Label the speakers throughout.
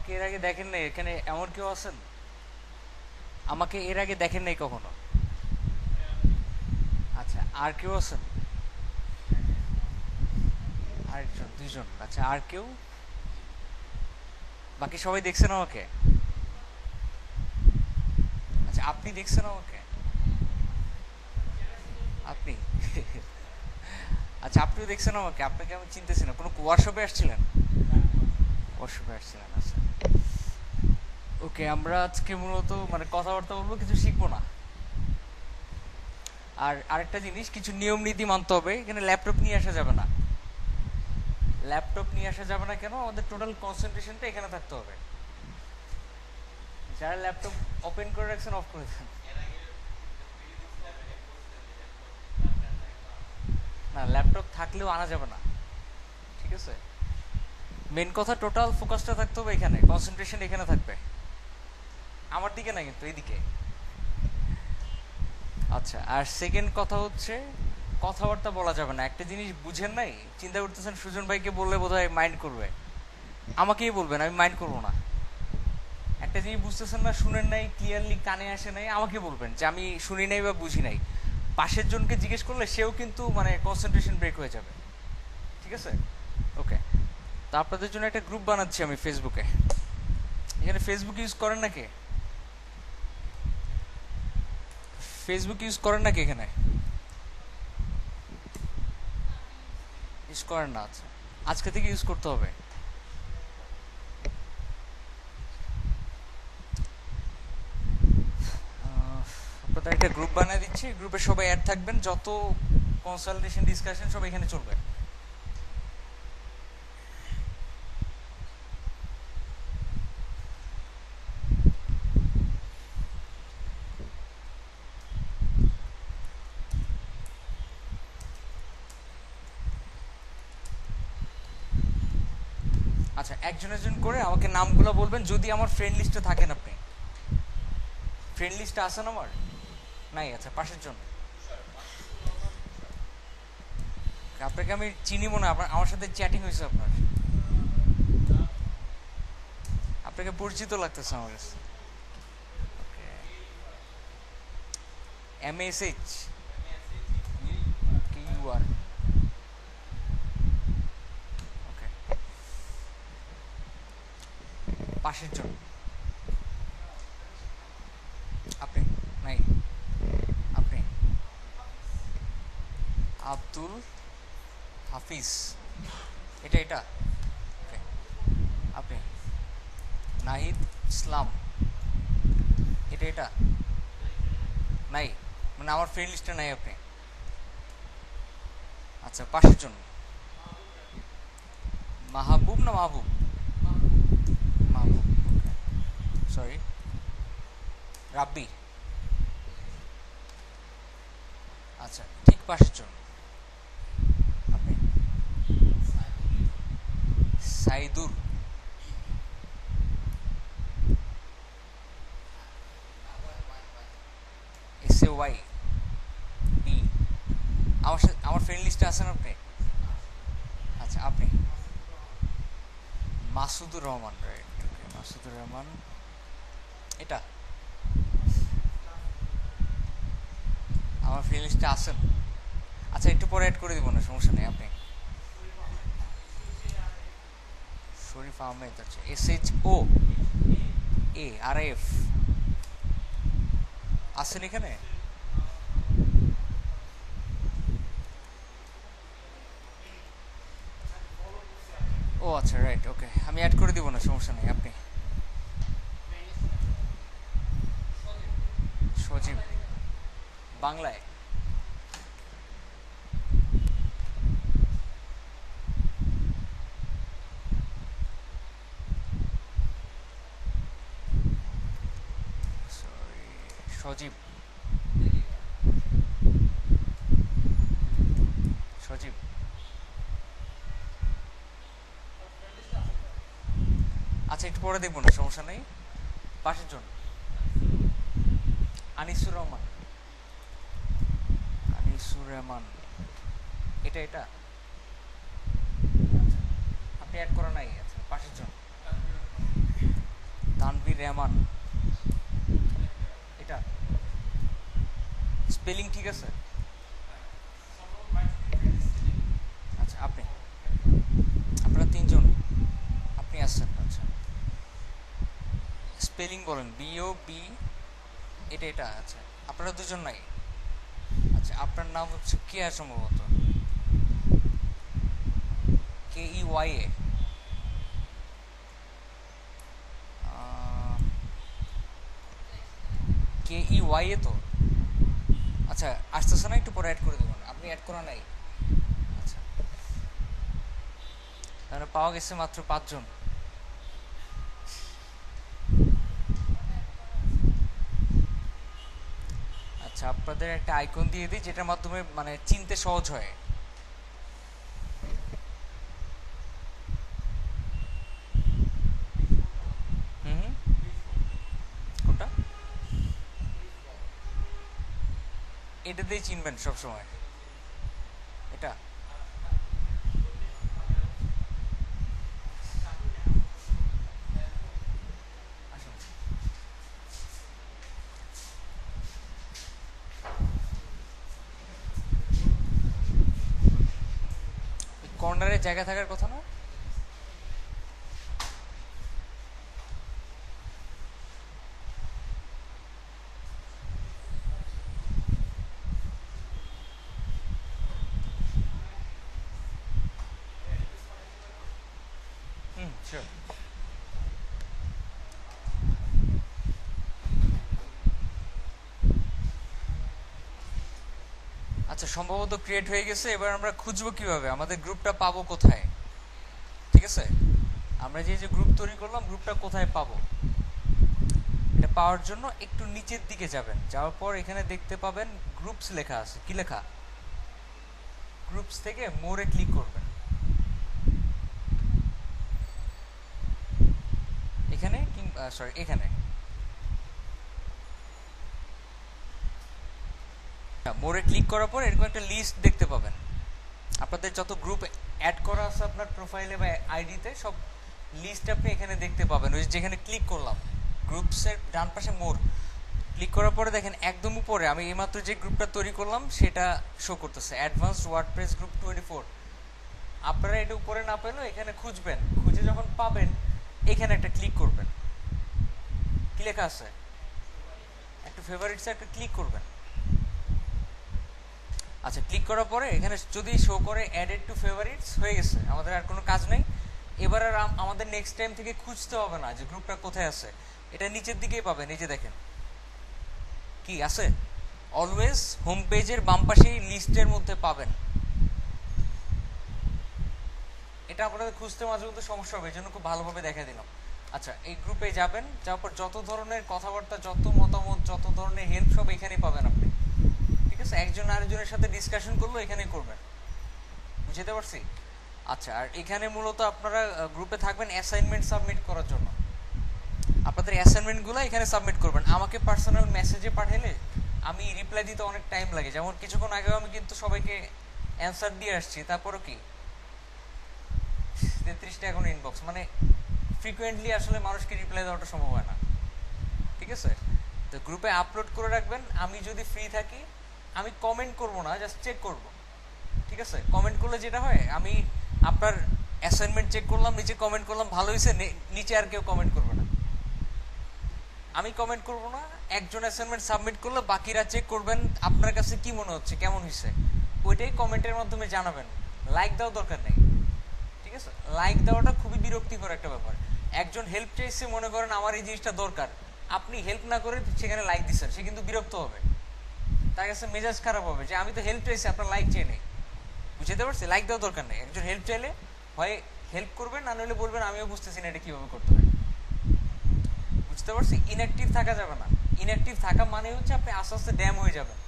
Speaker 1: আমাকে এর আগে দেখেন নাই, এখানে এমন কেউ আছেন? আমাকে এর আগে দেখেন নাই কখনো? আচ্ছা, আর কেউ আছেন? আরেকজন, দুইজন, আচ্ছা, আর কেউ? বাকি সবাই দেখছেন আমাকে? আচ্ছা, আপনি দেখছেন আমাকে? আপনি আচ্ছা, আপনিও দেখছেন আমাকে? আপনাকে আমি চিনতেছি না। কোনো ওয়ার্কশপে আসছিলেন? ওয়ার্কশপে আসছিলেন, আচ্ছা। ওকে, আমরা আজকে মূলত মানে কথাবার্তা বলবো, কিছু শিখবো না। আর আরেকটা জিনিস, কিছু নিয়ম নীতি মানতে হবে। এখানে ল্যাপটপ নিয়ে আসা যাবে না। ল্যাপটপ নিয়ে আসা যাবে না কেন? আমাদের টোটাল কনসেন্ট্রেশনটা এখানে থাকতে হবে। যারা ল্যাপটপ ওপেন করে রাখছেন, অফ করে দেন। না, ল্যাপটপ থাকলেও আনা যাবে না, ঠিক আছে? মেন কথা, টোটাল ফোকাসটা থাকতে হবে এখানে, কনসেন্ট্রেশন এখানে থাকবে। আমার দিকে না কিন্তু, এইদিকে। আচ্ছা, আর সেকেন্ড কথা হচ্ছে, কথাবার্তা বলা যাবে না। একটা জিনিস বুঝেন নাই, চিন্তা করতেছেন সুজন ভাইকে বললে বোধহয় মাইন্ড করবে, আমাকেই বলবেন, আমি মাইন্ড করবো না। একটা জিনিস বুঝতেছেন না, শুনেন নাই, ক্লিয়ারলি কানে আসে নাই, আমাকে বলবেন যে আমি শুনি নাই বা বুঝি নাই। পাশের জনকে জিজ্ঞেস করলে সেও কিন্তু মানে কনসেন্ট্রেশন ব্রেক হয়ে যাবে, ঠিক আছে? ওকে, তা আপনাদের জন্য একটা গ্রুপ বানাচ্ছি আমি ফেসবুকে। এখানে ফেসবুক ইউজ করেন নাকি? ফেসবুক ইউজ করেন নাকি এখানে? ইউজ করেন না, আচ্ছা। আজকে থেকে ইউজ করতে হবে। আপনাদের একটা গ্রুপ বানিয়ে দিচ্ছি, গ্রুপে সবাই অ্যাড থাকবেন, যত কনসালটেশন ডিসকাশন সব এখানে চলবে। আচ্ছা, একজন একজন করে আমাকে নামগুলো বলবেন, যদি আমার ফ্রেন্ড লিস্টে থাকেন আপনি। ফ্রেন্ড লিস্টে আছেন আমার? নাই, আচ্ছা, পাশের জন্য। আপনাকে আমি চিনি মনে হয়, আমার সাথে চ্যাটিং হয়েছে আপনার। আপনাকে পরিচিত লাগতেছে আমার কাছে। ওকে, MSH KUR, ওকে। পাশের জন আপনি? নাই, আপনি? আব্দুল হাফিজ, এটা এটা, ওকে। আপনি? নাহিদ ইসলাম, এটা এটা, নাই, মানে আমার ফ্রেন্ড লিস্টে নাই আপনি। আচ্ছা, পাশের জন? মাহবুব না মাহবুব? মাহবুব, ওকে। সরি, রাব্বি, আচ্ছা, ঠিক পাশের জন আপনি? সাইদুর, SAYB। আমার সাথে আমার ফ্রেন্ড লিস্টে আছেন আপনি? আচ্ছা, আপনি? মাসুদুর রহমান, রাইট, ওকে, মাসুদুর রহমান, এটা আমার ফ্রেন্ড লিস্টে আছেন? আচ্ছা, একটু পরে অ্যাড করে দিব না, সমস্যা নেই, আপনি? শরীফ আহমেদ, আচ্ছা, SHOARF আছেন এখানে? ও আচ্ছা, রাইট, ওকে, আমি অ্যাড করে দিব না, সমস্যা নেই, আপনি? সজীব, বাংলায়? সরি, সজীব, সজীব, আচ্ছা, একটু পরে দেখবো না, সমস্যা নেই। পাশের জন? আনিসুর রহমান, আনিসুর রহমান, এটা এটা, আচ্ছা, আপনি অ্যাড করা নাই, আচ্ছা, পাশের জন? তানভীর রহমান, এটা স্পেলিং ঠিক আছে? আচ্ছা, আপনারা তিনজন আপনি আসছেন। আচ্ছা, স্পেলিং বলেন, BOB, এটা আচ্ছা, আপনারা দুজন নাই। আচ্ছা, আপনার নাম হচ্ছে কেয়া সম্ভবত, KEYA। KEYA তো আচ্ছা, আসতেছে না, একটু পরে অ্যাড করে দেবেন। আপনি অ্যাড করা নাই? আচ্ছা, তাহলে পাওয়া গেছে মাত্র 5 জন। আচ্ছা, আপনাদের একটা আইকন দিয়ে দিই যেটার মাধ্যমে মানে চিনতে সহজ হয়। হুম হুম, কোনটা? এটা দিয়ে চিনবেন সব সময়, এটা। আসুন, কর্নারে জায়গা থাকার কথা না? হুম, শিওর। আচ্ছা, সম্ভবত ক্রিয়েট হয়ে গেছে। এবার আমরা খুঁজবো কিভাবে, আমাদের গ্রুপটা পাবো কোথায়? ঠিক আছে, আমরা যে যে গ্রুপ তৈরি করলাম, গ্রুপটা কোথায় পাবো? এটা পাওয়ার জন্য একটু নিচের দিকে যাবেন, যাওয়ার পর এখানে দেখতে পাবেন গ্রুপস লেখা আছে। কি লেখা? গ্রুপস থেকে মোরে ক্লিক করবেন। এখানে সরি, এখানে মোরে ক্লিক করার পর এরকম একটা লিস্ট দেখতে পাবেন। আপনাদের যত গ্রুপ অ্যাড করা আছে আপনার প্রোফাইলে বা আইডিতে, সব লিস্ট আপনি এখানে দেখতে পাবেন। ওই যেখানে ক্লিক করলাম, গ্রুপসের ডান পাশে মোর ক্লিক করার পরে দেখেন একদম উপরে আমি এইমাত্র যে গ্রুপটা তৈরি করলাম সেটা শো করতেছে, অ্যাডভান্সড ওয়ার্ডপ্রেস গ্রুপ 24। আপনারা এটা উপরে না পেলেও এখানে খুঁজবেন, খুঁজে যখন পাবেন এখানে একটা ক্লিক করবেন। কি লেখা আছে? একটু ফেভারিটসে একটা ক্লিক করবেন। আচ্ছা, ক্লিক করার পরে এখানে যদি শো করে অ্যাডেড টু ফেভারিটস, হয়ে গেছে, আমাদের আর কোনো কাজ নেই। এবার আর আমাদের নেক্সট টাইম থেকে খুঁজতে হবে না যে গ্রুপটা কোথায় আছে, এটা নিচের দিকেই পাবেন। এই যে দেখেন কি আছে, অলওয়েজ হোম পেজের বাম পাশেই লিস্টের মধ্যে পাবেন। এটা আপনাদের খুঁজতে মাঝে মধ্যে সমস্যা হবে, এই জন্য খুব ভালোভাবে দেখা দিলাম। আচ্ছা, এই গ্রুপে যাবেন, যাওয়ার পর যত ধরনের কথাবার্তা, যত মতামত, যত ধরনের হেল্প, সব এখানেই পাবেন আপনি। ঠিক আছে, একজন আরেকজনের সাথে ডিসকাশন করলো এখানেই করবেন। বুঝতে পারছি? আচ্ছা, আর এখানে মূলত আপনারা গ্রুপে থাকবেন অ্যাসাইনমেন্ট সাবমিট করার জন্য। আপনাদের অ্যাসাইনমেন্টগুলো এখানে সাবমিট করবেন। আমাকে পার্সোনাল মেসেজে পাঠালে আমি রিপ্লাই দিতে অনেক টাইম লাগে, যেমন কিছুক্ষণ আগেও আমি কিন্তু সবাইকে অ্যান্সার দিয়ে আসছি, তারপরও কি 33টা এখন ইনবক্স, মানে ফ্রিকোয়েন্টলি আসলে মানুষকে রিপ্লাই দেওয়াটা সম্ভব হয় না। ঠিক আছে, তো গ্রুপে আপলোড করে রাখবেন। আমি যদি ফ্রি থাকি আমি কমেন্ট করব না, জাস্ট চেক করব। ঠিক আছে, কমেন্ট করলে যেটা হয়, আমি আপনার অ্যাসাইনমেন্ট চেক করলাম, নিচে কমেন্ট করলাম ভালো হয়েছে, নিচে আর কেউ কমেন্ট করবে না। আমি কমেন্ট করব না, একজন অ্যাসাইনমেন্ট সাবমিট করলে বাকিরা চেক করবেন আপনার কাছে কি মনে হচ্ছে, কেমন হয়েছে, ওইটাই কমেন্টের মাধ্যমে জানাবেন। লাইক দেওয়ার দরকার নেই। ঠিক আছে, লাইক দেওয়াটা খুবই বিরক্তিকর একটা ব্যাপার। একজন হেল্প চাইছে, মনে করেন আমার এই জিনিসটা দরকার, আপনি হেল্প না করে সেখানে লাইক দিচ্ছেন, সে কিন্তু বিরক্ত হবে, তার কাছে মেজাজ খারাপ হবে যে আমি তো হেল্প চাইছি, আপনার লাইক চেয়ে নেই। বুঝতে পারছি? লাইক দেওয়ার দরকার নেই। একজন হেল্প চাইলে হয় হেল্প করবেন, না নাহলে বলবেন আমিও বুঝতেছি না এটা কিভাবে করতে হয়। বুঝতে পারছি? ইনঅ্যাক্টিভ থাকা যাবে না। ইনঅ্যাক্টিভ থাকা মানে হচ্ছে আপনি আস্তে আস্তে ড্যাম হয়ে যাবেন।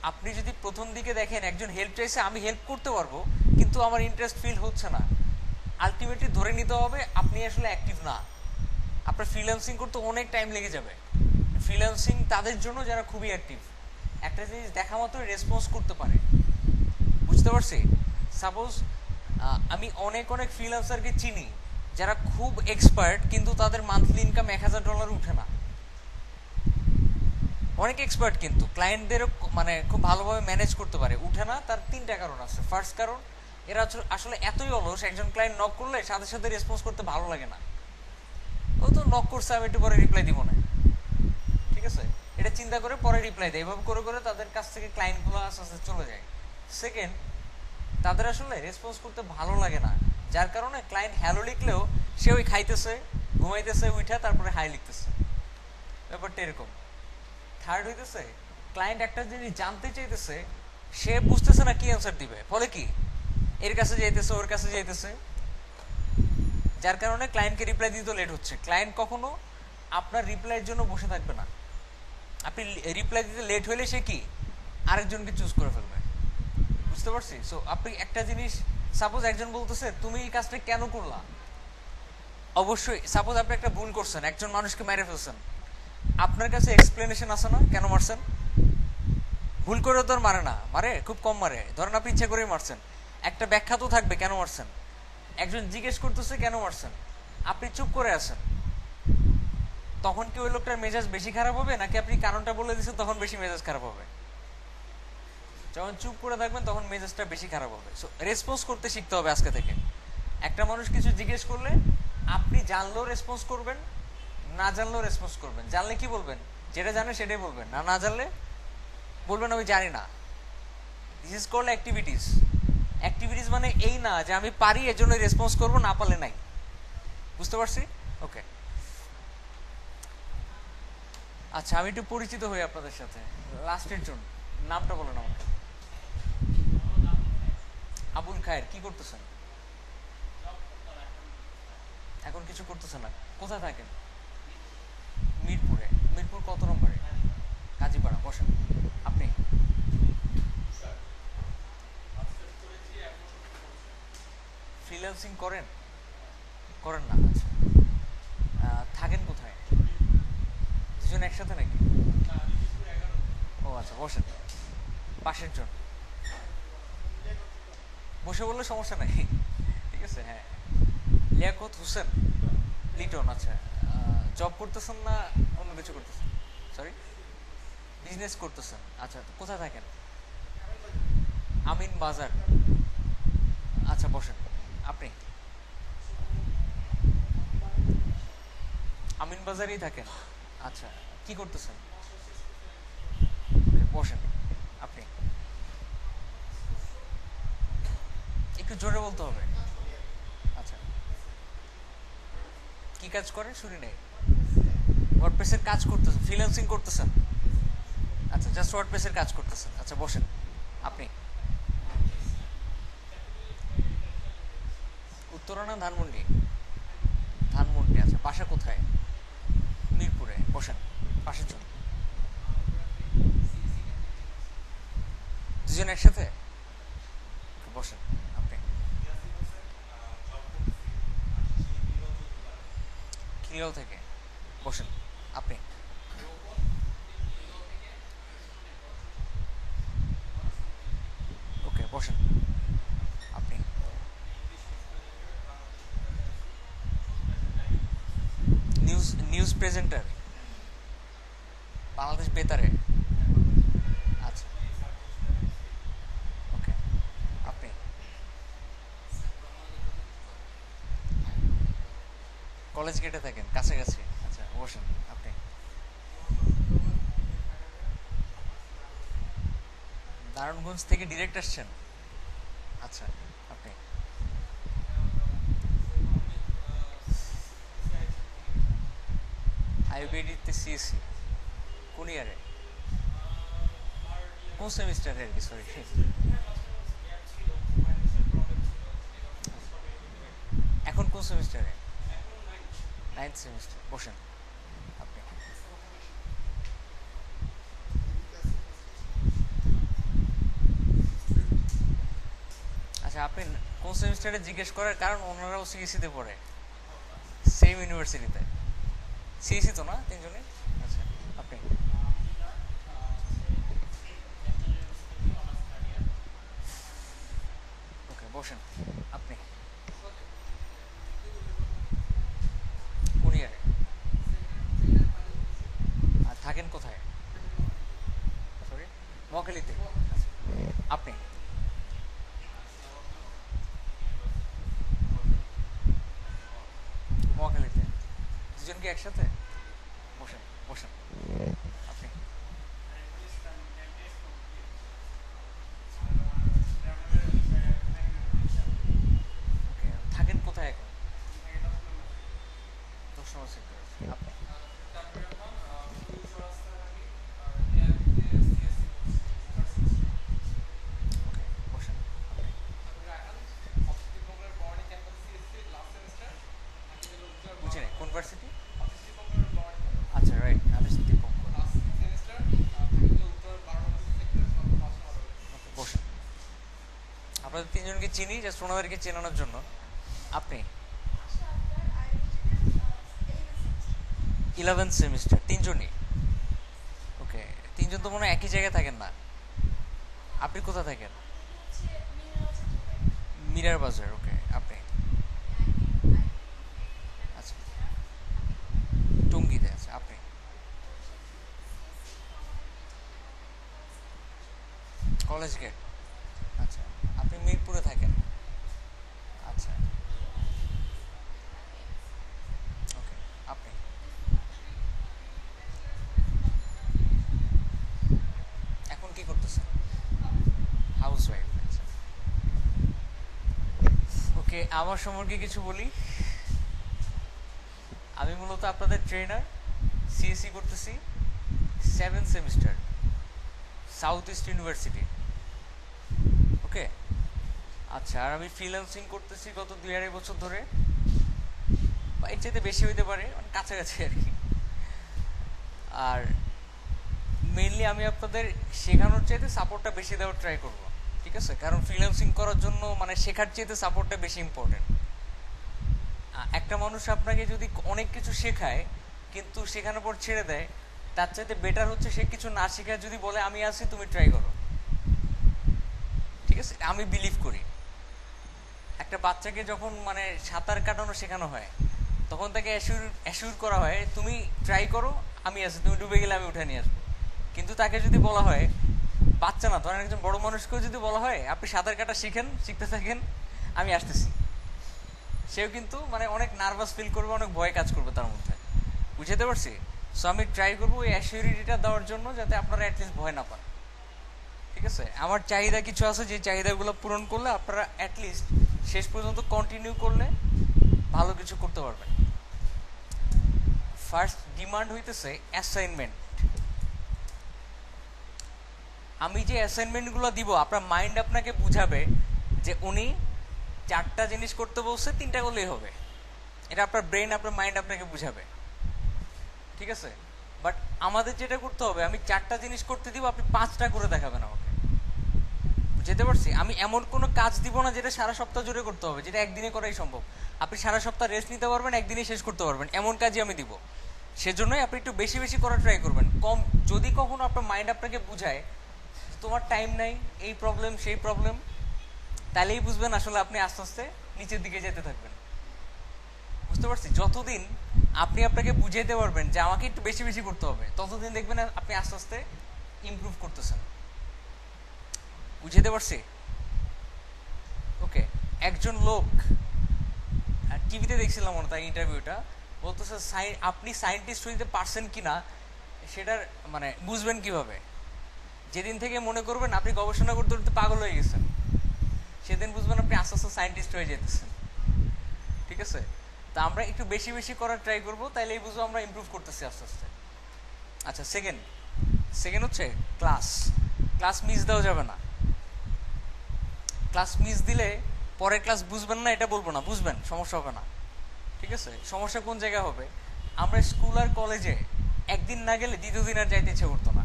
Speaker 1: আপনি যদি প্রথম দিকে দেখেন একজন হেল্প চাইছে, আমি হেল্প করতে পারবো কিন্তু আমার ইন্টারেস্ট ফিল হচ্ছে না, আলটিমেটলি ধরে নিতে হবে আপনি আসলে অ্যাক্টিভ না। আপনার ফ্রিল্যান্সিং করতে অনেক টাইম লেগে যাবে। ফ্রিল্যান্সিং তাদের জন্য যারা খুবই অ্যাক্টিভ, একটা জিনিস দেখা মাত্র রেসপন্স করতে পারে। বুঝতে পারছি? সাপোজ আমি অনেক অনেক ফ্রিল্যান্সারকে চিনি, যারা খুব এক্সপার্ট কিন্তু তাদের মান্থলি ইনকাম $1,000 উঠে না। অনেক এক্সপার্ট কিন্তু ক্লায়েন্টদেরও মানে খুব ভালোভাবে ম্যানেজ করতে পারে, উঠে না। তার তিনটা কারণ আছে। ফার্স্ট কারণ, এরা আসলে এতই অলস, একজন ক্লায়েন্ট নক করলে সাথে সাথে রেসপন্স করতে ভালো লাগে না। ও তো নক করছে, আমি একটু পরে রিপ্লাই দিব না, ঠিক আছে, এটা চিন্তা করে পরে রিপ্লাই দেয়। এভাবে করে করে তাদের কাছ থেকে ক্লায়েন্টগুলো আস্তে আস্তে চলে যায়। সেকেন্ড, তাদের আসলে রেসপন্স করতে ভালো লাগে না, যার কারণে ক্লায়েন্ট হ্যালো লিখলেও সে ওই খাইতেছে, ঘুমাইতেছে, উঠা তারপরে হাই লিখতেছে, ব্যাপারটা এরকম। থার্ড হইতেছে, ক্লায়েন্ট একটা জিনিস জানতে চাইতেছে, সে বুঝতেছে না কি অ্যান্সার দিবে, ফলে কি এর কাছে যাইতেছে, ওর কাছে যাইতেছে, যার কারণে ক্লায়েন্টকে রিপ্লাই দিতে লেট হচ্ছে। ক্লায়েন্ট কখনো আপনার রিপ্লাইয়ের জন্য বসে থাকবে না। আপনি রিপ্লাই দিতে লেট হলে সে কি আরেকজনকে চুজ করে ফেলবে। বুঝতে পারছি? সো আপনি একটা জিনিস, সাপোজ একজন বলতেছে তুমি এই কাজটা কেন করলা, অবশ্যই সাপোজ আপনি একটা ভুল করছেন, একজন মানুষকে মেরে ফেলছেন, আপনার কাছে এক্সপ্লেনেশন আছে না কেন মারছেন? ভুল করে তো আর মারে না, মারে খুব কম মারে, ধরেন আপনি ইচ্ছা করেই মারছেন, একটা ব্যাখ্যা তো থাকবে কেন মারছেন। একজন জিজ্ঞেস করতেছে কেন মারছেন, আপনি চুপ করে আছেন, তখন কি ওই লোকটার মেজাজ বেশি খারাপ হবে, নাকি আপনি কারণটা বলে দিচ্ছেন তখন বেশি মেজাজ খারাপ হবে? যখন চুপ করে থাকবেন তখন মেজাজটা বেশি খারাপ হবে। সো রেসপন্স করতে শিখতে হবে আজকে থেকে। একটা মানুষ কিছু জিজ্ঞেস করলে আপনি জানলেও রেসপন্স করবেন, না জানলেও রেসপন্স করবেন। জানলে কি বলবেন, যেটা জানে সেটাই বলবেন, না না জানলে বলবেন আমি জানি না। This is called activities. Activities মানে এই না যে আমি পারি এর জন্য রেসপন্স করবো, না পারলে নাই। বুঝতে পারছি? ওকে, আচ্ছা আমি একটু পরিচিত হই আপনাদের সাথে। লাস্টের জন নামটা বলেন আমাকে। আবুল খায়ের, কি করতেছেন এখন? কিছু করতেছেন না। কোথায় থাকেন? মিরপুরে। মিরপুর কত নম্বরে? কাজীপাড়া। বসেন। আপনি ফ্রিল্যান্সিং করেন? করেন না, আচ্ছা। থাকেন কোথায়? দুজন একসাথে নাকি? ও আচ্ছা, বসেন। পাশের জন বসে বললে সমস্যা নাই, ঠিক আছে। হ্যাঁ, লিয়াকত হোসেন, লিটন। আচ্ছা, জব করতেছেন না অন্য কিছু করতেছেন? সরি, বিজনেস করতেছেন। আচ্ছা, তো কোথায় থাকেন? আমিন বাজার। আচ্ছা বসেন। আপনি আমিন বাজারেই থাকেন? আচ্ছা, কি করতেছেন? বসেন। আপনি একটু জোরে বলতে হবে। আচ্ছা, কি কাজ করেন শুনি নেই? ওয়ার্ডপ্রেসের কাজ করতেছেন, ফ্রিল্যান্সিং করতেছেন? আচ্ছা, জাস্ট ওয়ার্ডপ্রেসের কাজ করতেছেন। আচ্ছা বসেন। আপনি উত্তরা না ধানমন্ডি? ধানমন্ডি, আচ্ছা। বাসা কোথায়? মিরপুরে। বসেন। পাশের জন দুজন একসাথে? বসেন। আপনি খিলগাঁও থেকে? বসেন। আপনি ওকে, বসেন। আপনি নিউজ নিউজ প্রেজেন্টার, বাংলাদেশ বেতারে? আচ্ছা, ওকে। আপনি কলেজ গেটে থাকেন, কাছাকাছি? আচ্ছা বসেন। আপনি নারায়ণগঞ্জ থেকে ডিরেক্ট আসছেন? আচ্ছা। আপনি আইবিডিতে সিএসসি? কোন ইয়ারে, কোন সেমিস্টারে আর কি? সরি। এখন কোন সেমিস্টারে? Ninth semester. বসেন। আপনি আচ্ছা, আপনি কোন সেমিস্টারে জিজ্ঞেস করার কারণ ওনারাও সিএসসিতে পড়ে, সেম ইউনিভার্সিটিতে। সিএসসি তো না তিনজনে? আচ্ছা। আপনি ওকে, বসেন। আপনি আপনি মহাখালীতে দুজন কি একসাথে? বসেন বসেন। আপনি ওকে, থাকেন কোথায় এখন? 10 নম্বর সেক্টর। আপনি ওকে, বসেন। আপনি বুঝি নাই, কোন ভার্সিটি? আচ্ছা, রাইট, আমি দীপঙ্কর। ওকে, বসেন। আপনাদের তিনজনকে চিনি, জাস্ট ওনাদেরকে চেনানোর জন্য। আপনি 11th সেমিস্টার, তিনজনই? ওকে, তিনজন তো মনে হয় একই জায়গায় থাকেন না। আপনি কোথায় থাকেন? মিরার বাজার। ওকে, আপনি? আচ্ছা, টঙ্গিতে আছে। আপনি? College gate. আচ্ছা, আপনি মিরপুরে থাকেন? আচ্ছা, ওকে, আপনি? এখন কি করতেছেন? House wife. আচ্ছা, ওকে, আমার সম্পর্কে কিছু বলি। আমি মূলত আপনাদের ট্রেনার, সিএসসি করতেছি, 7th semester, South East University. Okay, আচ্ছা, আর আমি ফ্রিল্যান্সিং করতেছি গত 2-2.5 বছর ধরে, বা এর চাইতে বেশি হইতে পারে, মানে কাছাকাছি আর কি। আর মেইনলি আমি আপনাদের শেখানোর চাইতে সাপোর্টটা বেশি দেওয়ার ট্রাই করব, ঠিক আছে? কারণ ফ্রিল্যান্সিং করার জন্য মানে শেখার চাইতে সাপোর্টটা বেশি ইম্পর্টেন্ট। একটা মানুষ আপনাকে যদি অনেক কিছু শেখায় কিন্তু শেখানোর পর ছেড়ে দেয়, তার চাইতে বেটার হচ্ছে সে কিছু না শেখায় যদি বলে আমি আছি, তুমি ট্রাই করো, ঠিক আছে? আমি বিলিভ করি একটা বাচ্চাকে যখন মানে সাঁতার কাটানো শেখানো হয়, তখন তাকে অ্যাসিউর করা হয় তুমি ট্রাই করো, আমি আছি, তুমি ডুবে গেলে আমি উঠে নিয়ে আসবো। কিন্তু তাকে যদি বলা হয়, বাচ্চা না, ধরেন একজন বড় মানুষকেও যদি বলা হয় আপনি সাঁতার কাটা শিখেন, শিখতে থাকেন, আমি আসতেছি, সেও কিন্তু মানে অনেক নার্ভাস ফিল করবে, অনেক ভয় কাজ করবে তার মধ্যে। বুঝতে পারছি? সো আমি ট্রাই করবো ওই অ্যাসিউরিটিটা দেওয়ার জন্য, যাতে আপনারা অ্যাটলিস্ট ভয় না পান, ঠিক আছে? আমার চাহিদা কিছু আছে, যে চাহিদাগুলো পূরণ করলে আপনারা অ্যাটলিস্ট শেষ পর্যন্ত কন্টিনিউ করলে ভালো কিছু করতে পারবেন। ফার্স্ট ডিমান্ড হইতেছে অ্যাসাইনমেন্ট। আমি যে অ্যাসাইনমেন্টগুলো দিব, আপনার মাইন্ড আপনাকে বুঝাবে যে উনি 4টা জিনিস করতে বলছে, 3টা করলেই হবে। এটা আপনার ব্রেন, আপনার মাইন্ড আপনাকে বুঝাবে, ঠিক আছে? বাট আমাদের যেটা করতে হবে, আমি 4টা জিনিস করতে দিব, আপনি 5টা করে দেখাবেন আমাকে। বুঝতে পারছি? আমি এমন কোনো কাজ দিব না যেটা সারা সপ্তাহ জুড়ে করতে হবে, যেটা একদিনে করাই সম্ভব। আপনি সারা সপ্তাহ রেস্ট নিতে পারবেন, একদিনে শেষ করতে পারবেন, এমন কাজই আমি দিব। সেজন্যই আপনি একটু বেশি বেশি করার ট্রাই করবেন। কম যদি কখনো আপনার মাইন্ড আপনাকে বুঝায় তোমার টাইম নাই, এই প্রবলেম সেই প্রবলেম, তাহলেই বুঝবেন আসলে আপনি আস্তে আস্তে নিচের দিকে যেতে থাকবেন। বুঝতে পারছি? যতদিন আপনি আপনাকে বুঝাইতে পারবেন যে আমাকে একটু বেশি বেশি করতে হবে, ততদিন দেখবেন আপনি আস্তে আস্তে ইমপ্রুভ করতেছেন। বুঝাইতে পারছি? ওকে, একজন লোক টিভিতে দেখছিলাম মনে তাই ইন্টারভিউটা, বলতেছে আপনি সায়েন্টিস্ট হইতে পারছেন কিনা সেটার মানে বুঝবেন কিভাবে? যেদিন থেকে মনে করবেন আপনি গবেষণা করতে করতে পাগল হয়ে গেছেন, সেদিন বুঝবেন আপনি আস্তে আস্তে সায়েন্টিস্ট হয়ে যেতেছেন, ঠিক আছে? তা আমরা একটু বেশি বেশি করার ট্রাই করবো, তাইলেই বুঝবো আমরা ইমপ্রুভ করতেছি আস্তে আস্তে। আচ্ছা, সেকেন্ড সেকেন্ড হচ্ছে ক্লাস। ক্লাস মিস দেওয়া যাবে না। ক্লাস মিস দিলে পরের ক্লাস বুঝবেন না, এটা বলবো না, বুঝবেন, সমস্যা হবে না, ঠিক আছে? সমস্যা কোন জায়গায় হবে, আমরা স্কুল আর কলেজে একদিন না গেলে দ্বিতীয় দিন আর যাইতে ইচ্ছে করতো না,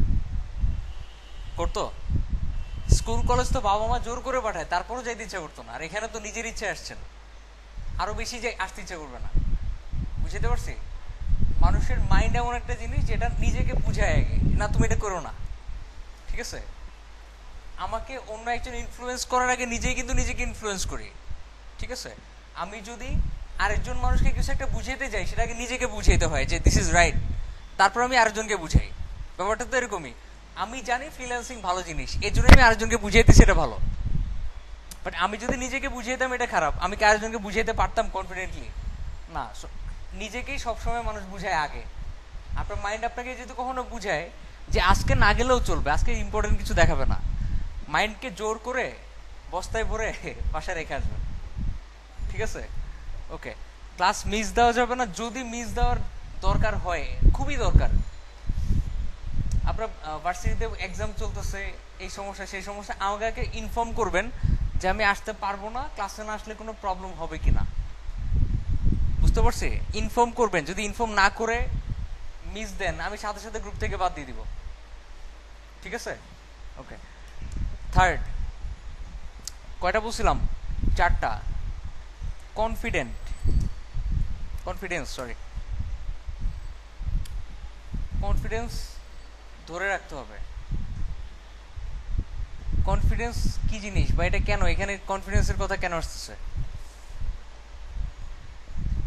Speaker 1: করতো? স্কুল কলেজ তো বাবা মা জোর করে পাঠায়, তারপরও যাইতে ইচ্ছা করতো না। আর এখানে তো নিজের ইচ্ছে আসছেন, আরো বেশি যাই আসতে ইচ্ছা করবে না। বুঝতে পারছি? মানুষের মাইন্ড এমন একটা জিনিস যেটা নিজেকে বুঝায় আগে, না তুমি এটা করো না, ঠিক আছে? আমাকে অন্য একজন ইনফ্লুয়েন্স করার আগে নিজেই কিন্তু নিজেকে ইনফ্লুয়েন্স করি, ঠিক আছে? আমি যদি আরেকজন মানুষকে কিছু একটা বুঝাইতে যাই, সেটাকে নিজেকে বুঝাইতে হয় যে দিস ইজ রাইট, তারপর আমি আরেকজনকে বুঝাই। ব্যাপারটা তো এরকমই। আমি জানি ফ্রিল্যান্সিং ভালো জিনিস, এই জন্য আমি আরেকজনকে বুঝাইতেছি এটা ভালো। বাট আমি যদি নিজেকে বুঝাইতাম এটা খারাপ, আমি কি আরেকজনকে বুঝাইতে পারতাম কনফিডেন্টলি? না। নিজেকেই সবসময় মানুষ বুঝায় আগে। আপনার মাইন্ড আপনাকে যদি কখনো বুঝায় যে আজকে না গেলেও চলবে, আজকে ইম্পর্টেন্ট কিছু দেখাবে না, মাইন্ডকে জোর করে বস্তায় ভরে বাসায় রেখে আসবেন। ঠিক আছে? ওকে। ক্লাস মিস দেওয়া যাবে না। যদি মিস দেওয়ার দরকার হয়, খুবই দরকার, আপনার ভার্সিটিতে এক্সাম চলতেছে, এই সমস্যা সেই সমস্যা, আমাকে ইনফর্ম করবেন যে আমি আসতে পারবো না, ক্লাসে না আসলে কোনো প্রবলেম হবে কিনা। বুঝতে পারছি? ইনফর্ম করবেন। যদি ইনফর্ম না করে মিস দেন, আমি সাথে সাথে গ্রুপ থেকে বাদ দিয়ে দিব। ঠিক আছে? ওকে। থার্ড, কয়টা বলছিলাম? 4টা। কনফিডেন্স ধরে রাখতে হবে। কনফিডেন্স কি জিনিস বা এটা কেন, এখানে কনফিডেন্সের কথা কেন আসতেছে?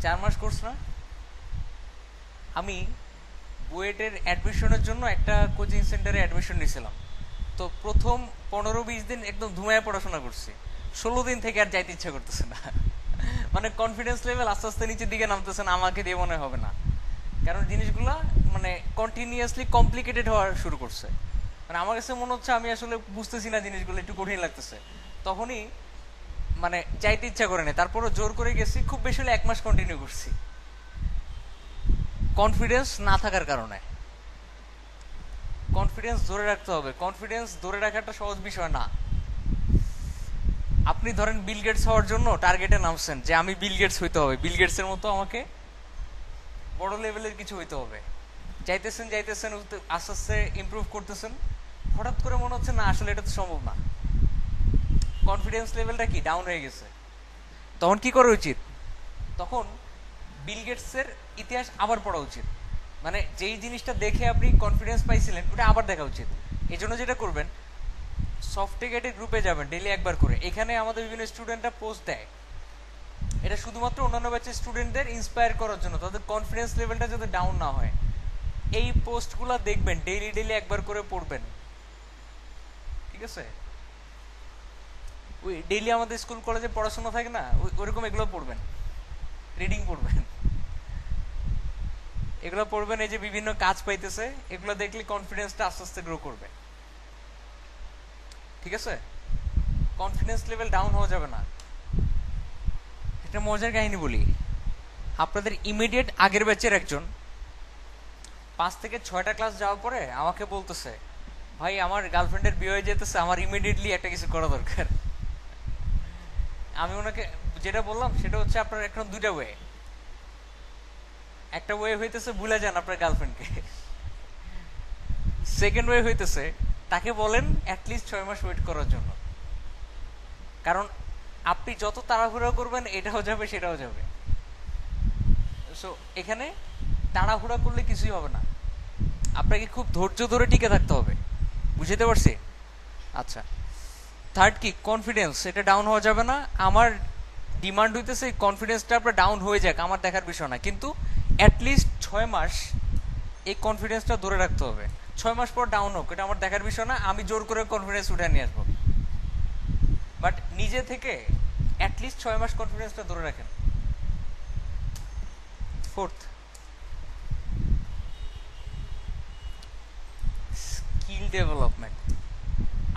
Speaker 1: 4 মাস কোর্স না? আমি বুয়েটের অ্যাডমিশনের জন্য একটা কোচিং সেন্টারে অ্যাডমিশন নিয়েছিলাম। তো প্রথম 15-20 দিন একদম ধুমায় পড়াশোনা করছি। 16 দিন থেকে আর যাইতে ইচ্ছা করতেছে না। মানে কনফিডেন্স লেভেল আস্তে আস্তে নিচের দিকে নামতেছে না, আমাকে দিয়ে মনে হবে না, কারণ জিনিসগুলা মানে কন্টিনিউয়াসলি কমপ্লিকেটেড হওয়া শুরু করছে। মানে আমার কাছে মনে হচ্ছে আমি আসলে বুঝতেছি না জিনিসগুলো, একটু কঠিন লাগতেছে। তখনই মানে যাইতে ইচ্ছা করে না, তারপরও জোর করে গেছি। খুব বেশি হলে 1 মাস কন্টিনিউ করছি, কনফিডেন্স না থাকার কারণে। কনফিডেন্স ধরে রাখতে হবে। কনফিডেন্স ধরে রাখাটা সহজ বিষয় না। আপনি ধরেন বিল গেটস হওয়ার জন্য টার্গেটে নামছেন যে আমি বিল গেটস হইতে হবে, বিল গেটসের মতো আমাকে বড় লেভেলের কিছু হইতে হবে। যাইতেছেন আস্তে আস্তে ইমপ্রুভ করতেছেন, হঠাৎ করে মনে হচ্ছে না আসলে এটা তো সম্ভব না, কনফিডেন্স লেভেলটা কি ডাউন হয়ে গেছে। তখন কি করা উচিত? তখন বিল গেটসের ইতিহাস আবার পড়া উচিত। মানে যেই জিনিসটা দেখে আপনি কনফিডেন্স পাইছিলেন ওটা আবার দেখা উচিত। এই জন্য যেটা করবেন, সফটওয়্যার গ্রুপে যাবেন ডেইলি একবার করে। এখানে আমাদের বিভিন্ন স্টুডেন্টরা পোস্ট দেয়, এটা শুধুমাত্র অন্যান্য ব্যাচের স্টুডেন্টদের ইন্সপায়ার করার জন্য, তাদের কনফিডেন্স লেভেলটা যাতে ডাউন না হয়। এই পোস্টগুলো দেখবেন, ডেইলি একবার করে পড়বেন। ঠিক আছে? ওই ডেইলি আমাদের স্কুল কলেজে পড়াশোনা থাকে না, ওইরকম এগুলো পড়বেন, রিডিং পড়বেন, এগুলো পড়বেন। এই যে বিভিন্ন কাজ পাইতেছে, এগুলো দেখলে কনফিডেন্সটা আস্তে আস্তে গ্রো করবে। ঠিক আছে? কনফিডেন্স লেভেল ডাউন হওয়া যাবে না। একটা মজার কাহিনী বলি। আপনাদের ইমিডিয়েট আগের ব্যাচের একজন 5 থেকে 6টা ক্লাস যাওয়ার পরে আমাকে বলতেছে, ভাই আমার গার্লফ্রেন্ডের বিয়ে হয়ে যেতেছে, আমার ইমিডিয়েটলি একটা কিছু করা দরকার। আমি ওনাকে যেটা বললাম সেটা হচ্ছে আপনার এখন 2টা ওয়ে। একটা ওয়ে হইতেছে ভুলে যান আপনার গার্লফ্রেন্ডকে, সেকেন্ড ওয়ে হইতেছে তাকে বলেন অ্যাটলিস্ট 6 মাস ওয়েট করার জন্য। কারণ আপনি যত তাড়াহুড়ো করবেন এটাও যাবে সেটাও যাবে। সো এখানে তাড়াহুড়া করলে কিছুই হবে না, আপনাকে খুব ধৈর্য ধরে টিকে থাকতে হবে। বুঝতে পারছি? আচ্ছা, থার্ড কি? কনফিডেন্স, এটা ডাউন হওয়া যাবে না। আমার ডিমান্ড হইতেছে এই কনফিডেন্সটা আপনার ডাউন হয়ে যাক, আমার দেখার বিষয় না, কিন্তু অ্যাটলিস্ট 6 মাস এই কনফিডেন্সটা ধরে রাখতে হবে। 6 মাস পর ডাউন হোক এটা আমার দেখার বিষয় না, আমি জোর করে কনফিডেন্স উঠে নিয়ে আসবো। বাট নিজে থেকে অ্যাটলিস্ট 6 মাস কনফিডেন্সটা ধরে রাখেন। Fourth, skill development.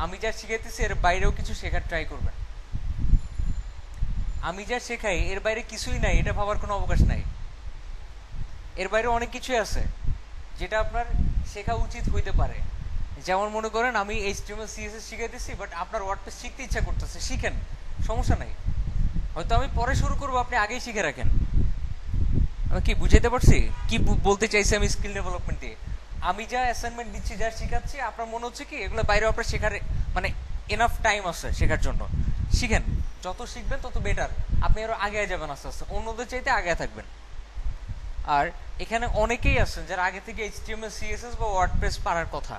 Speaker 1: আমি যা শিখাইতেছি এর বাইরেও কিছু শেখার ট্রাই করবেন। আমি যা শেখাই এর বাইরে কিছুই নাই, এটা ভাবার কোনো অবকাশ নাই। এর বাইরে অনেক কিছুই আছে যেটা আপনার শেখা উচিত হইতে পারে। যেমন মনে করেন আমি HTML CSS শিখাইতেছি, বাট আপনার ওয়ার্ডপ্রেস শিখতে ইচ্ছা করতেছে, শিখেন, সমস্যা নাই। হয়তো আমি পরে শুরু করবো, আপনি আগেই শিখে রাখেন। আমি কি বুঝাইতে পারছি কি বলতে চাইছি আমি স্কিল ডেভেলপমেন্ট দিয়ে? আমি যা অ্যাসাইনমেন্ট দিচ্ছি, যা শিখাচ্ছি, আপনার মনে হচ্ছে কি এগুলো বাইরে আপনার শেখার মানে এনাফ টাইম আছে শেখার জন্য, শিখেন। যত শিখবেন তত বেটার, আপনি আরো আগে যাবেন, আস্তে আস্তে অন্যদের চাইতে আগে থাকবেন। আর এখানে অনেকেই আছেন যারা আগে থেকে HTML CSS বা ওয়ার্ডপ্রেস পারার কথা,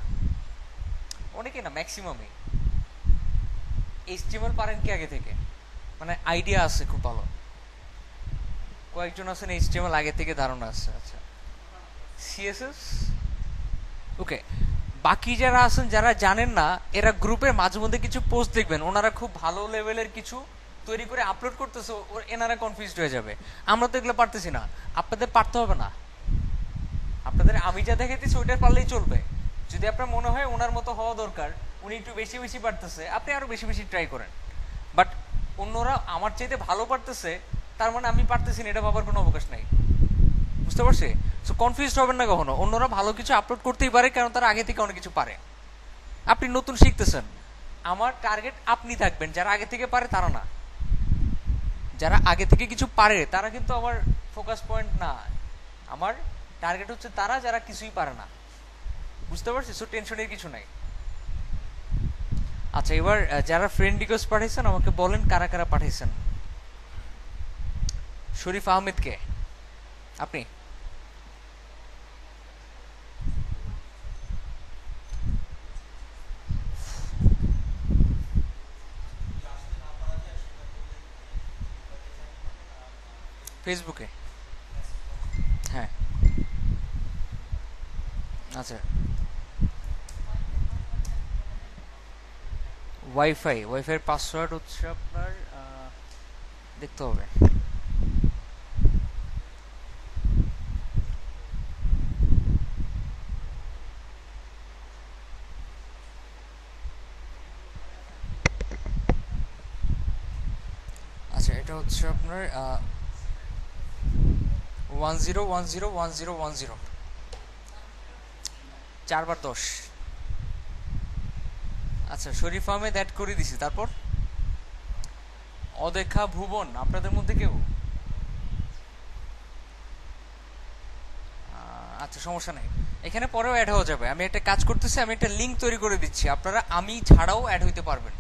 Speaker 1: অনেকেই না, ম্যাক্সিমামই। HTML পারেন কি আগে থেকে, মানে আইডিয়া আছে খুব ভালো। কয়েকজন আছেন HTML আগে থেকে ধারণা আছে। আচ্ছা, CSS ওকে। বাকি যারা আছেন যারা জানেন না, এরা গ্রুপে মাঝে মধ্যে কিছু পোস্ট দেখবেন, ওনারা খুব ভালো লেভেলের কিছু তৈরি করে আপলোড করতেছে, এনারা কনফিউজড হয়ে যাবে। আমরা তো এগুলো পারতেছি না, আপনাদের পারতে হবে না। আপনাদের আমি যা দেখাইতেছি ওইটা পারলেই চলবে। যদি আপনার মনে হয় ওনার মতো হওয়া দরকার, উনি একটু বেশি বেশি পারতেছে, আপনি আরো বেশি বেশি ট্রাই করেন। বাট অন্যরা আমার চাইতে ভালো পারতেছে, তার মানে আমি পারতেছি না, এটা ভাবার কোনো অবকাশ নাই। বুঝতে পারছি? সো কনফিউজড হবেন না কখনো। অন্যরা ভালো কিছু আপলোড করতেই পারে, কারণ তারা আগে থেকে অনেক কিছু পারে। আপনি নতুন শিখতেছেন, আমার টার্গেট আপনি থাকবেন, যারা আগে থেকে পারে তারা না। যারা আগে থেকে কিছু পারে তারা কিন্তু আমার ফোকাস পয়েন্ট না। আমার টার্গেট হচ্ছে তারা যারা কিছুই পারে না। বুঝতে পারছি? সো টেনশনের কিছু নাই। আচ্ছা, এবার যারা ফ্রেন্ড রিকোয়েস্ট পাঠাইছেন আমাকে বলেন কারা কারা পাঠাইছেন। শরীফ আহমেদকে, আপনি? ফেসবুকে? হ্যাঁ, আচ্ছা। ওয়াইফাইয়ের পাসওয়ার্ড হচ্ছে আপনার, দেখতে হবে। আচ্ছা, এটা হচ্ছে আপনার 1010101010, 4 বার 10। আচ্ছা, শরীফ আহমেদ অ্যাড করে দিছি। তারপর অদেখা ভুবন, আপনাদের মধ্যে কেউ? আচ্ছা, সমস্যা নেই, এখানে পরেও অ্যাড হওয়া যাবে। আমি একটা কাজ করতেছি, আমি একটা লিঙ্ক তৈরি করে দিচ্ছি, আপনারা আমি ছাড়াও অ্যাড হইতে পারবেন।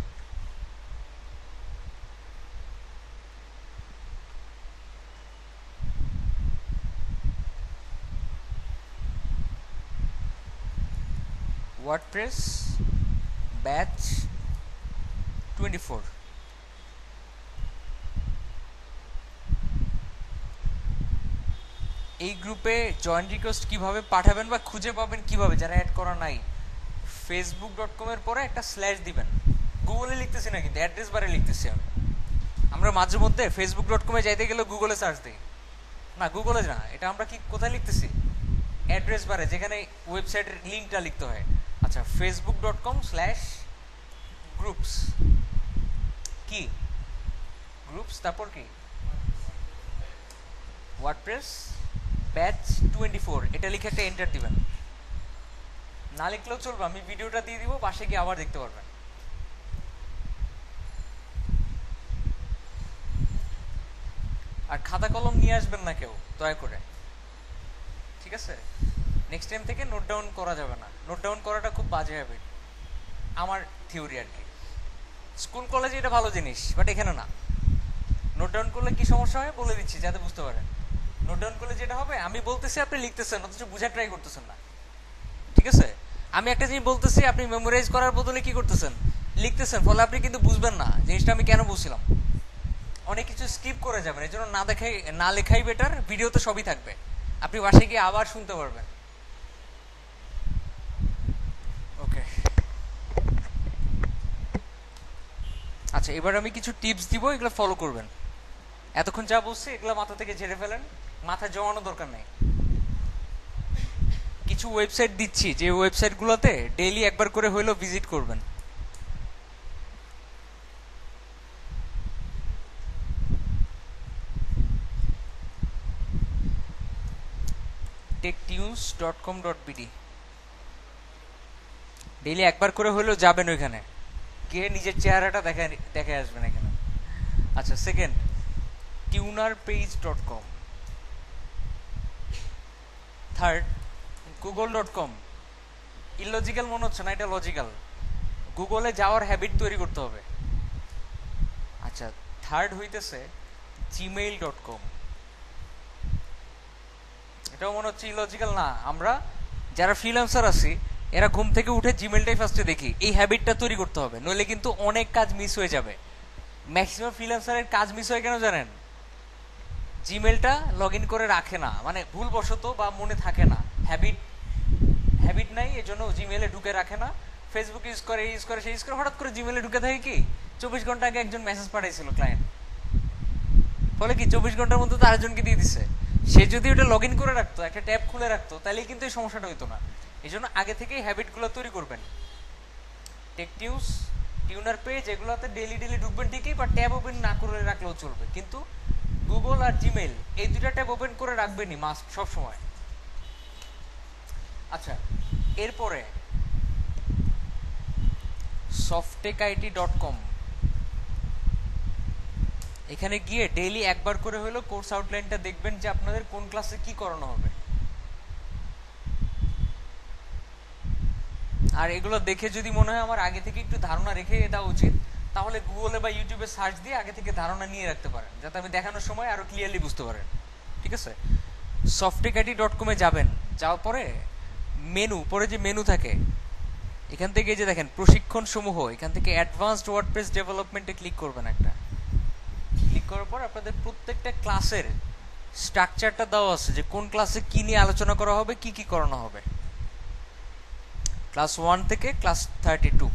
Speaker 1: WordPress batch 24। এই গ্রুপে জয়েন রিকোয়েস্ট কিভাবে পাঠাবেন বা খুঁজে পাবেন কিভাবে, যারা অ্যাড করা নাই, facebook.com এর পরে একটা স্ল্যাশ দিবেন। গুগলে লিখতেছি না, কিন্তু অ্যাড্রেস বারে লিখতেছি আমি। আমরা মাঝে মধ্যে facebook.com-এ যাইতে গেলে গুগলে সার্চ দিই না, গুগলে না, এটা আমরা কি কোথায় লিখতেছি? অ্যাড্রেস বারে, যেখানে ওয়েবসাইটের লিঙ্কটা লিখতে হয়। আচ্ছা, facebook.com/groups, কি গ্রুপস, তারপর কি ওয়ার্ডপ্রেস ব্যাচ 24, এটা লিখে একটা এন্টার দিবেন। না লিখলেও চলবে, আমি ভিডিওটা দিয়ে দিব, পাশে গিয়ে আবার দেখতে পারবেন। আর খাতা কলম নিয়ে আসবেন না কেউ, দয়া করে, ঠিক আছে? নেক্সট টাইম থেকে নোট ডাউন করা যাবে না, নোট ডাউন করাটা খুব বাজে হ্যাবিট, আমার থিওরি আর কি। স্কুল কলেজে এটা ভালো জিনিস, বাট এখানে না। নোট ডাউন করলে কি সমস্যা হয় বলে দিচ্ছি, যাতে বুঝতে পারেন। নোট ডাউন করলে যেটা হবে, আমি বলতেছি আপনি লিখতেছেন, অথচ বুঝার ট্রাই করতেছেন না, ঠিক আছে? আমি একটা জিনিস বলতেছি, আপনি মেমোরাইজ করার বদলে কি করতেছেন, লিখতেছেন, ফলে আপনি কিন্তু বুঝবেন না জিনিসটা আমি কেন বলছিলাম। অনেক কিছু স্কিপ করে যাবেন, এই জন্য না লেখাই বেটার। ভিডিওতে সবই থাকবে, আপনি বাসায় গিয়ে আবার শুনতে পারবেন। ওকে, আচ্ছা, এবার আমি কিছু টিপস দিব, এগুলো ফলো করবেন। এতক্ষণ যা বলছি এগুলো মাথা থেকে ঝেড়ে ফেলেন, মাথায় জমানো দরকার নেই। কিছু ওয়েবসাইট দিচ্ছি, যে ওয়েবসাইটগুলোতে ডেইলি একবার করে হইলেও ভিজিট করবেন। techtunes.com.bd, ডেইলি একবার করে হইলেও যাবেন ওইখানে, গিয়ে নিজের চেহারাটা দেখে আসবেন এখানে। আচ্ছা, second, tunerpage.com। Third, google.com। Illogical মনে হচ্ছে না, এটা লজিক্যাল। গুগলে যাওয়ার হ্যাবিট তৈরি করতে হবে। আচ্ছা, থার্ড হইতেছে gmail.com। এটাও মনে হচ্ছে ইলজিক্যাল না। আমরা যারা ফ্রিল্যান্সার আছি, এরা ঘুম থেকে উঠে জিমেলটাই ফার্স্টে দেখি। এই হ্যাবিটটা তৈরি করতে হবে, নইলে কিন্তু অনেক কাজ মিস হয়ে যাবে। ম্যাক্সিমাম ফ্রিল্যান্সারের কাজ মিস হয় কেন জানেন? জিমেলটা লগ ইন করে রাখে না, মানে ভুলবশত বা মনে থাকে না। হ্যাবিট নাই, এই জন্য জিমেলে ঢুকে রাখে না। ফেসবুক ইউজ করে সে ইউজ করে, হঠাৎ করে জিমেলে ঢুকে থাকে কি 24 ঘন্টা আগে একজন মেসেজ পাঠাইছিল ক্লায়েন্ট, ফলে কি 24 ঘন্টার মধ্যে তো আরেকজনকে দিয়ে দিছে। সে যদি ওটা লগ ইন করে রাখতো, একটা ট্যাব খুলে রাখতো, তাহলে কিন্তু এই সমস্যাটা হইতো না। এই জন্য আগে থেকেই হ্যাবিটগুলো তৈরি করবেন। টেক নিউজ, টিউনার পেজ, এগুলোতে ডেইলি ঢুকবেন ঠিকই, বা ট্যাব ওপেন না করে রাখলেও চলবে, কিন্তু গুগল আর জিমেইল এই দুইটা ট্যাব ওপেন করে রাখবেনই মাস্ট সব সময়। আচ্ছা, এরপরে softtechit.com, এখানে গিয়ে ডেইলি একবার করে হলো কোর্স আউটলাইনটা দেখবেন যে আপনাদের কোন ক্লাসে কি করানো হবে। আর এগুলো দেখে যদি মনে হয় আমার আগে থেকে একটু ধারণা রেখে দেওয়া উচিত, তাহলে গুগলে বা ইউটিউবে সার্চ দিয়ে আগে থেকে ধারণা নিয়ে রাখতে পারেন, যাতে আমি দেখানোর সময় আরো ক্লিয়ারলি বুঝতে পারেন। ঠিক আছে, softtechit.com এ যাবেন, যাওয়ার পরে মেনু, পরে যে মেনু থাকে এখান থেকে যে দেখেন প্রশিক্ষণ সমূহ, এখান থেকে অ্যাডভান্সড ওয়ার্ডপ্রেস ডেভেলপমেন্টে ক্লিক করবেন। একটা ক্লিক করার পর আপনাদের প্রত্যেকটা ক্লাসের স্ট্রাকচারটা দেওয়া আছে, যে কোন ক্লাসে কি নিয়ে আলোচনা করা হবে, কি কি করানো হবে, ক্লাস 1 থেকে ক্লাস 32।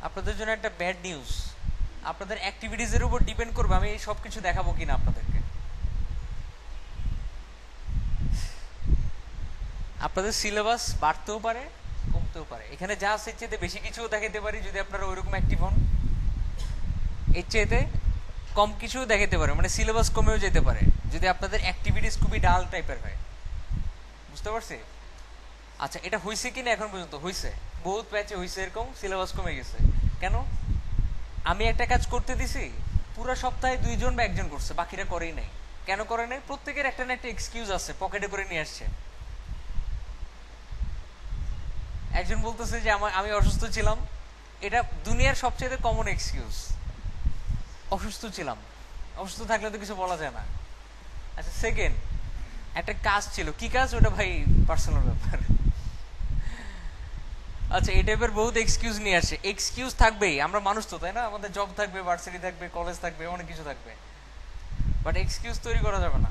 Speaker 1: আপনাদের জন্য একটা ব্যাড নিউজ, আপনাদের অ্যাক্টিভিটিজের উপর ডিপেন্ড করবে আমি এই সব কিছু দেখাবো কিনা আপনাদেরকে। আপনাদের সিলেবাস বাড়তেও পারে, কমতেও পারে। এখানে যা আছে এর চেয়ে বেশি কিছুও দেখাতে পারি যদি আপনারা ওইরকম অ্যাক্টিভ হন, এর চেয়ে কম কিছু দেখাতে পারে, মানে সিলেবাস কমেও যেতে পারে যদি আপনাদের অ্যাক্টিভিটিস খুবই ডাল টাইপের হয়। বুঝতে পারছি? আচ্ছা, এটা হয়েছে কিনা এখন পর্যন্ত? হয়েছে, বহুত প্যাচে হয়েছে এরকম, সিলেবাস কমে গেছে। কেন? আমি একটা কাজ করতে দিছি, পুরো সপ্তাহে 2 জন বা 1 জন করছে, বাকিরা করেই নাই। কেন করে নাই? প্রত্যেকের একটা না একটা এক্সকিউজ আছে, পকেটে করে নিয়ে আসছে। একজন বলতেছে যে আমি অসুস্থ ছিলাম, এটা দুনিয়ার সবচেয়ে কমন এক্সকিউজ। অসুস্থ ছিলাম, অসুস্থ থাকলে তো কিছু বলা যায় না। আচ্ছা, সেকেন্ড, একটা কাজ ছিল, কি কাজ ওটা ভাই পার্সোনাল ব্যাপার। আচ্ছা, এই টাইপের বহুত এক্সকিউজ নিয়ে আসে। এক্সকিউজ থাকবেই, আমরা মানুষ তো, তাই না? আমাদের জব থাকবে, ভার্সিটি থাকবে, কলেজ থাকবে, অনেক কিছু থাকবে, বাট এক্সকিউজ তৈরি করা যাবে না।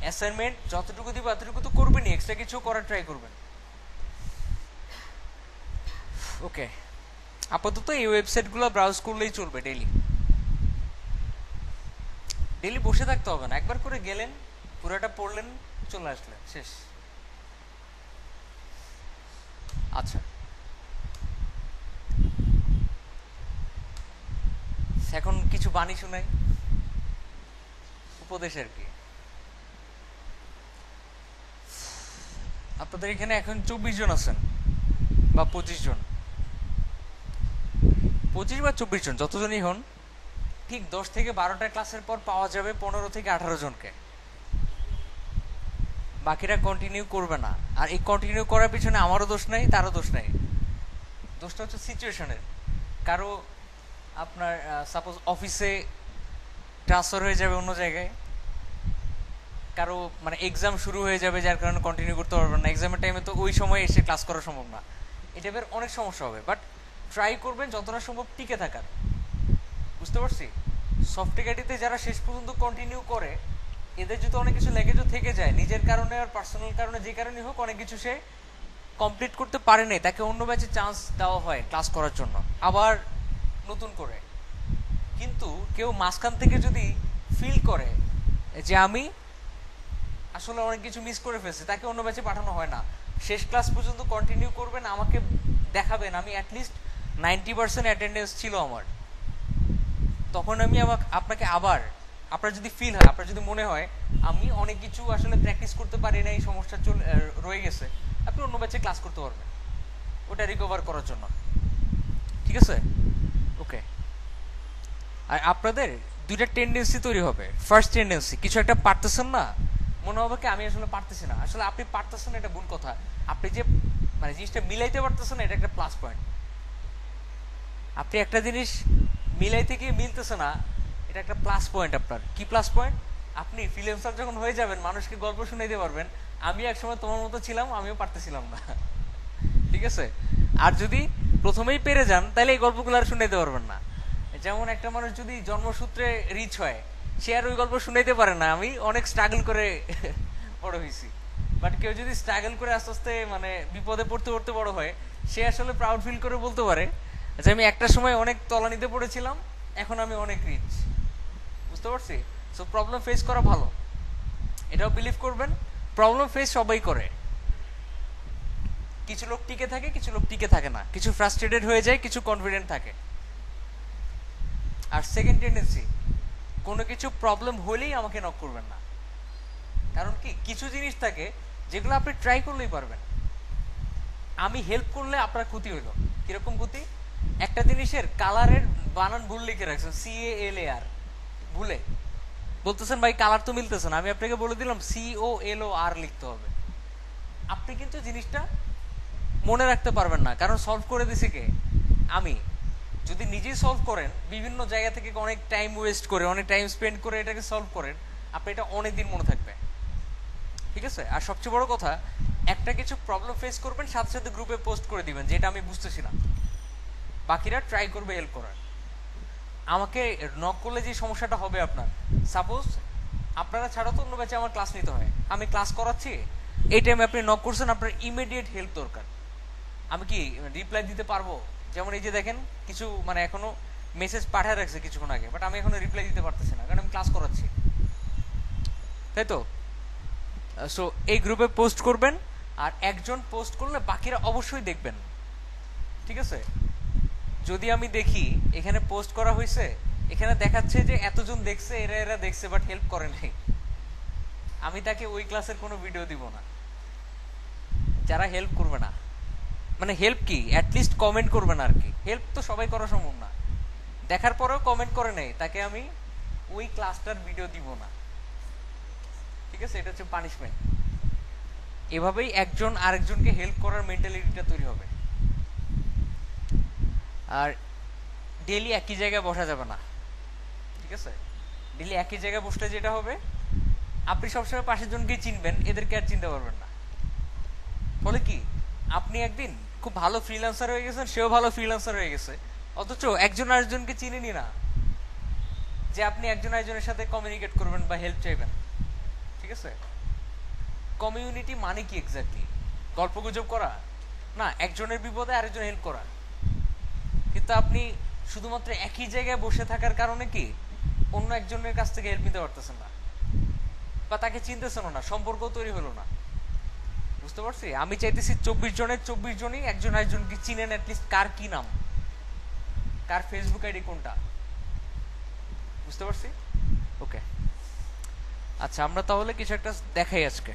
Speaker 1: অ্যাসাইনমেন্ট যতটুকু দিব এতটুকু তো করবেনই, এক্সট্রা কিছু করার ট্রাই করবেন। ওকে, আপাতত এই ওয়েবসাইটগুলো ব্রাউজ করলেই চলবে। ডেইলি বসে থাকতে হবে না, একবার করে গেলেন, পুরোটা পড়লেন, চলে আসলেন, শেষ। আচ্ছা, এখন কিছু বাণী শোনাই, উপদেশ আর কি। আপনাদের এখানে এখন 24 জন আছেন বা 25 জন, 25 বা 24 জন, যতজনই হন, ঠিক 10 থেকে 12টা ক্লাসের পর পাওয়া যাবে 15 থেকে 18 জনকে। বাকিরা কন্টিনিউ করবে না। আর এই কন্টিনিউ করার পিছনে আমারও দোষ নাই, তারও দোষ নাই। দোষটা হচ্ছে সিচুয়েশনের। কারো আপনার সাপোজ অফিসে ট্রান্সফার হয়ে যাবে অন্য জায়গায়, কারো মানে এক্সাম শুরু হয়ে যাবে, যার কারণে কন্টিনিউ করতে পারবেন না। এক্সামের টাইমে তো ওই সময় এসে ক্লাস করা সম্ভব না। এই টাইপের অনেক সমস্যা হবে, বাট ট্রাই করবেন যতটা সম্ভব টিকে থাকার। বুঝতে পারছি? সফটওয়্যারটিতে যারা শেষ পর্যন্ত কন্টিনিউ করে, এদের যদি অনেক কিছু ল্যাগেজও থেকে যায়, নিজের কারণে আর পার্সোনাল কারণে, যে কারণে হোক, অনেক কিছু সে কমপ্লিট করতে পারে নাই, তাকে অন্য ব্যাচে চান্স দেওয়া হয় ক্লাস করার জন্য, আবার নতুন করে। কিন্তু কেউ মাঝখান থেকে যদি ফিল করে যে আমি আসলে অনেক কিছু মিস করে ফেলছি, তাকে অন্য ব্যাচে পাঠানো হয় না। শেষ ক্লাস পর্যন্ত কন্টিনিউ করবেন, আমাকে দেখাবেন আমি অ্যাটলিস্ট 90% অ্যাটেন্ডেন্স ছিল আমার, তখন আমি আপনাকে আবার, আপনার যদি ফিল হয়, আপনার যদি মনে হয় আমি অনেক কিছু আসলে প্র্যাকটিস করতে পারি না, এই সমস্যা রয়ে গেছে, আপনি অন্য ব্যাচে ক্লাস করতে পারবেন ওটা রিকভার করার জন্য। ঠিক আছে? ওকে। আর আপনাদের দুইটা টেন্ডেন্সি তৈরি হবে। ফার্স্ট টেন্ডেন্সি, কিছু একটা পারতেছেন না, মনে হবে কি আমি আসলে পারতেছি না। আসলে আপনি পারতেছেন এটা ভুল কথা, আপনি যে মানে জিনিসটা মিলাইতে পারতেছেন এটা একটা প্লাস পয়েন্ট। আপনি একটা জিনিস মিলাইতে গিয়ে মিলতেছে না, এটা একটা প্লাস পয়েন্ট আপনার। কি প্লাস পয়েন্ট? আপনি ফ্রিল্যান্সার যখন হয়ে যাবেন, মানুষকে গল্প শুনাইতে পারবেন, আমি একসময় তোমার মতো ছিলাম, আমিও পারতেছিলাম না। ঠিক আছে? আর যদি প্রথমেই পেরে যান, তাহলে এই গল্পগুলো আর শুনাইতে পারবেন না। যেমন একটা মানুষ যদি জন্মসূত্রে রিচ হয়, সে আর ওই গল্প শুনাইতে পারে না, আমি অনেক স্ট্রাগল করে বড় হয়েছি। বাট কেউ যদি স্ট্রাগল করে আস্তে আস্তে মানে বিপদে পড়তে পড়তে বড় হয়, সে আসলে প্রাউড ফিল করে বলতে পারে যে আমি একটা সময় অনেক তলানিতে পড়েছিলাম, এখন আমি অনেক রিচ। বুঝতে পারছি? সো প্রবলেম ফেস করা ভালো, এটাও বিলিভ করবেন। প্রবলেম ফেস সবাই করে। কিছু লোক টিকে থাকে, কিছু লোক টিকে থাকে না, কিছু ফ্রাস্ট্রেটেড হয়ে যায়, কিছু কনফিডেন্ট থাকে। আর সেকেন্ড টেন্ডেন্সি, কোনো কিছু প্রবলেম হলেই আমাকে নক করবেন না। কারণ কি, কিছু জিনিস থাকে যেগুলো আপনি ট্রাই করলেই পারবেন। আমি হেল্প করলে আপনার ক্ষতি হইলো। কিরকম ক্ষতি? একটা জিনিসের কালারের বানান ভুল লিখে রাখছেন, CALAR, ভুলে বলতেছেন ভাই কালার তো মিলতেছে না, আমি আপনাকে বলে দিলাম COLOR লিখতে হবে। আপনি কিন্তু জিনিসটা মনে রাখতে পারবেন না, কারণ সলভ করে দিছে কে? আমি। যদি নিজেই সলভ করেন, বিভিন্ন জায়গা থেকে অনেক টাইম ওয়েস্ট করে, অনেক টাইম স্পেন্ড করে এটাকে সলভ করেন, আপনি এটা অনেক দিন মনে থাকবে। ঠিক আছে? আর সবচেয়ে বড় কথা, একটা কিছু প্রবলেম ফেস করবেন, সাথে সাথে গ্রুপে পোস্ট করে দিবেন যে এটা আমি বুঝতেছি না, বাকিরা ট্রাই করবে হেল্প করার। আমাকে নক করলে যে সমস্যাটা হবে আপনার, সাপোজ আপনারা ছাড়া তো অন্য ব্যাচে আমার ক্লাস নিতে হয়, আমি ক্লাস করাচ্ছি, এই টাইমে আপনি নক করছেন, আপনার ইমিডিয়েট হেল্প দরকার। আমি কি রিপ্লাই দিতে পারবো? যেমন এই যে দেখেন, কিছু মানে এখনো মেসেজ পাঠিয়ে রাখছে কিছুক্ষণ আগে, বাট আমি এখনো রিপ্লাই দিতে পারতেছি না, কারণ আমি ক্লাস করাচ্ছি। তাই তো? সো এই গ্রুপে পোস্ট করবেন, আর একজন পোস্ট করলে বাকিরা অবশ্যই দেখবেন। ঠিক আছে? যদি আমি দেখি এখানে পোস্ট করা হয়েছে, এখানে দেখাচ্ছে যে এতজন দেখছে, এরা এরা দেখছে, বাট হেল্প করে নাই, আমি তাকে ওই ক্লাসের কোনো ভিডিও দিব না। যারা হেল্প করবে না, মানে হেল্প কি, অ্যাটলিস্ট কমেন্ট করবে না আর কি। হেল্প তো সবাই করা সম্ভব না, দেখার পরেও কমেন্ট করে নেই, তাকে আমি ওই ক্লাসটার ভিডিও দিব না। ঠিক আছে? এটা হচ্ছে পানিশমেন্ট। এভাবেই একজন আরেকজনকে হেল্প করার মেন্টালিটিটা তৈরি হবে। আর ডেলি একই জায়গায় বসা যাবে না। ঠিক আছে? ডেলি একই জায়গায় বসলে যেটা হবে, আপনি সবসময় পাশের জনকে চিনবেন, এদেরকে আর চিনতে পারবেন না। ফলে কি, আপনি একদিন খুব ভালো ফ্রিল্যান্সার হয়ে গেছেন, সেও ভালো ফ্রিল্যান্সার হয়ে গেছে, অথচ একজন আরেকজনকে চিনেনি না যে আপনি একজন আরেকজনের সাথে কমিউনিকেট করবেন বা হেল্প চাইবেন। ঠিক আছে? কমিউনিটি মানে কি এক্স্যাক্টলি? গল্প গুজব করা না, একজনের বিপদে আরেকজন হেল্প করা। কিন্তু আপনি শুধুমাত্র একই জায়গায় বসে থাকার কারণে কি অন্য একজনের কাছ থেকে হেল্প নিতে পারতেছেন না, বা তাকে চিনতেছেন না, সম্পর্ক তৈরি হলো না। বুঝতে পারছি? আমি চাইতেছি 24 জনের 24 জনই একজন আরেকজনকে চিনেন, অ্যাটলিস্ট কার কি নাম, কার ফেসবুক আইডি কোনটা। বুঝতে পারছি? ওকে, আচ্ছা আমরা তাহলে কিছু একটা দেখাই আজকে।